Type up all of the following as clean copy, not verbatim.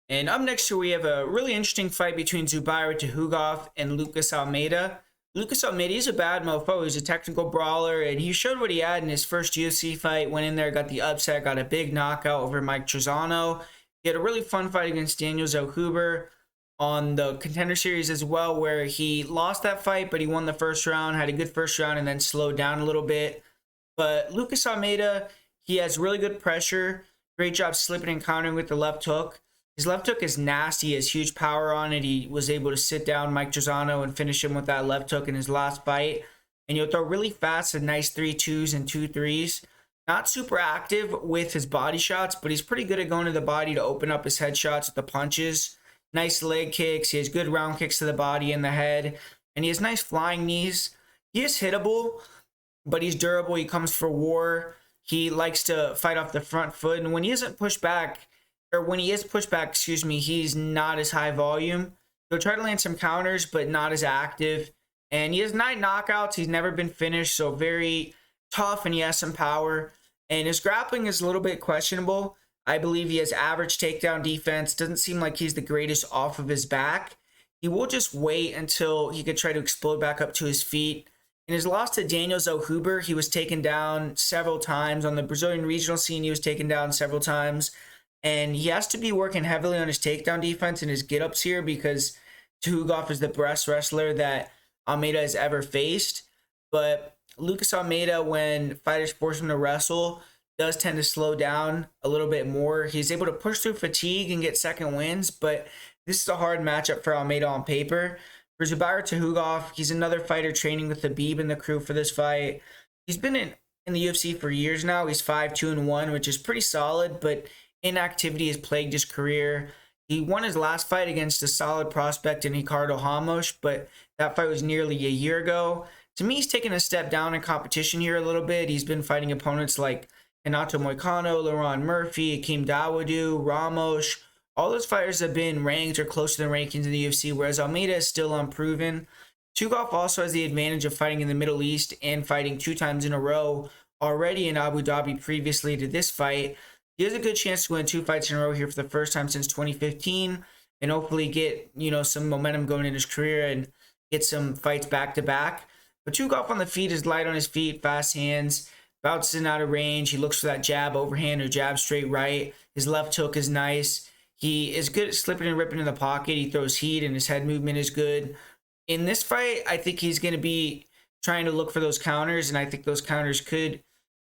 And up next here, we have a really interesting fight between Zubaira Tukhugov and Lucas Almeida. Lucas Almeida, he's a bad mofo. He's a technical brawler, and he showed what he had in his first UFC fight. Went in there, got the upset, got a big knockout over Mike Trizano. He had a really fun fight against Daniel Zellhuber on the Contender Series as well, where he lost that fight, but he won the first round, had a good first round, and then slowed down a little bit. But Lucas Almeida, he has really good pressure. Great job slipping and countering with the left hook. His left hook is nasty. He has huge power on it. He was able to sit down Mike Trizano and finish him with that left hook in his last fight. And he'll throw really fast and nice 3-2s and 2-3s. Not super active with his body shots, but he's pretty good at going to the body to open up his headshots with the punches. Nice leg kicks. He has good round kicks to the body and the head. And he has nice flying knees. He is hittable, but he's durable. He comes for war. He likes to fight off the front foot. And when he isn't pushed back, or when he is pushed back, he's not as high volume. He'll try to land some counters, but not as active. And he has 9 knockouts. He's never been finished, so very tough, and he has some power. And his grappling is a little bit questionable. I believe he has average takedown defense. Doesn't seem like he's the greatest off of his back. He will just wait until he could try to explode back up to his feet. In his loss to Daniel Zellhuber, he was taken down several times. On the Brazilian regional scene, he was taken down several times. And he has to be working heavily on his takedown defense and his get-ups here because Tukhugov is the best wrestler that Almeida has ever faced. But Lucas Almeida, when fighters force him to wrestle, does tend to slow down a little bit more. He's able to push through fatigue and get second wins, but this is a hard matchup for Almeida on paper. For Zubaira Tukhugov, he's another fighter training with Habib and the crew for this fight. He's been in the UFC for years now. He's 5-2-1, which is pretty solid, but inactivity has plagued his career. He won his last fight against a solid prospect in Ricardo Ramos, but that fight was nearly a year ago. To me, he's taken a step down in competition here a little bit. He's been fighting opponents like Renato Moicano, Laurent Murphy, Akeem Dawodu, Ramos. All those fighters have been ranked or close to the rankings in the UFC, whereas Almeida is still unproven. Tukhugov also has the advantage of fighting in the Middle East and fighting 2 times in a row already in Abu Dhabi previously to this fight. He has a good chance to win 2 fights in a row here for the first time since 2015 and hopefully get, some momentum going in his career and get some fights back to back. But Tukhugov on the feet is light on his feet, fast hands, bounces in out of range. He looks for that jab overhand or jab straight right. His left hook is nice. He is good at slipping and ripping in the pocket. He throws heat and his head movement is good. In this fight, I think he's going to be trying to look for those counters, and I think those counters could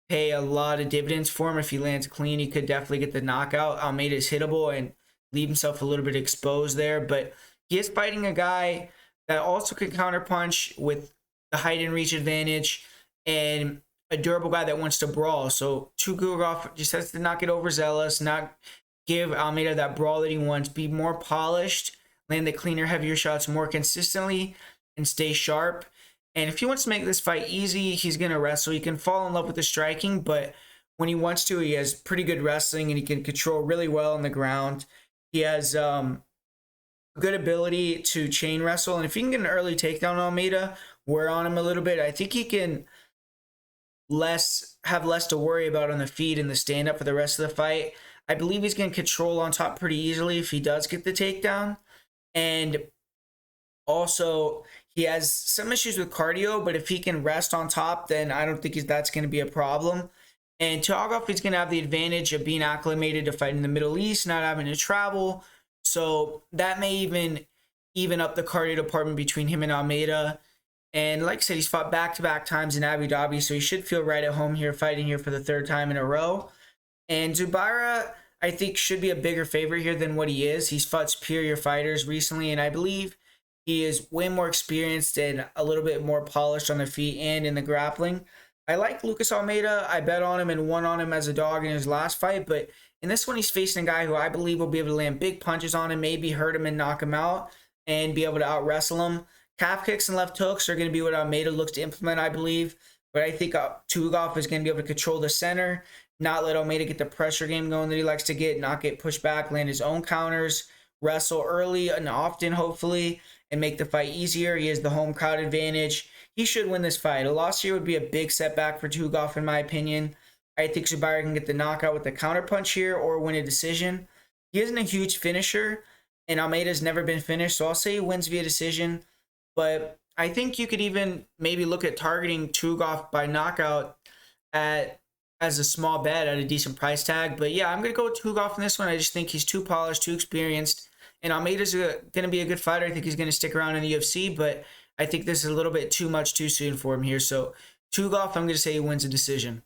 pay a lot of dividends for him. If he lands clean, he could definitely get the knockout. Almeida is hittable and leave himself a little bit exposed there, but he is fighting a guy that also can counterpunch with the height and reach advantage and a durable guy that wants to brawl. So Tukhugov just has to not get overzealous, not give Almeida that brawl that he wants, be more polished, land the cleaner, heavier shots more consistently, and stay sharp. And if he wants to make this fight easy, he's going to wrestle. He can fall in love with the striking, but when he wants to, he has pretty good wrestling and he can control really well on the ground. He has good ability to chain wrestle. And if he can get an early takedown on Almeida, wear on him a little bit, I think he can have less to worry about on the feet and the stand-up for the rest of the fight. I believe he's going to control on top pretty easily if he does get the takedown. And also, he has some issues with cardio, but if he can rest on top, then I don't think that's going to be a problem. And Tukhugov is going to have the advantage of being acclimated to fight in the Middle East, not having to travel. So that may even up the cardio department between him and Almeida. And like I said, he's fought back-to-back times in Abu Dhabi, so he should feel right at home here, fighting here for the 3rd time in a row. And Zubaira, I think, should be a bigger favorite here than what he is. He's fought superior fighters recently, and I believe he is way more experienced and a little bit more polished on the feet and in the grappling. I like Lucas Almeida. I bet on him and won on him as a dog in his last fight, but in this one, he's facing a guy who I believe will be able to land big punches on him, maybe hurt him and knock him out, and be able to out-wrestle him. Calf kicks and left hooks are going to be what Almeida looks to implement, I believe. But I think Tukhugov is going to be able to control the center, not let Almeida get the pressure game going that he likes to get, not get pushed back, land his own counters, wrestle early and often, hopefully, and make the fight easier. He has the home crowd advantage. He should win this fight. A loss here would be a big setback for Tukhugov, in my opinion. I think Zubaira can get the knockout with the counterpunch here or win a decision. He isn't a huge finisher, and Almeida's never been finished, so I'll say he wins via decision. But I think you could even maybe look at targeting Tukhugov by knockout at as a small bet at a decent price tag. But yeah, I'm gonna go with Tukhugov in this one. I just think he's too polished, too experienced, and Almeida's gonna be a good fighter. I think he's gonna stick around in the UFC, but I think this is a little bit too much too soon for him here. So Tukhugov, I'm gonna say he wins a decision.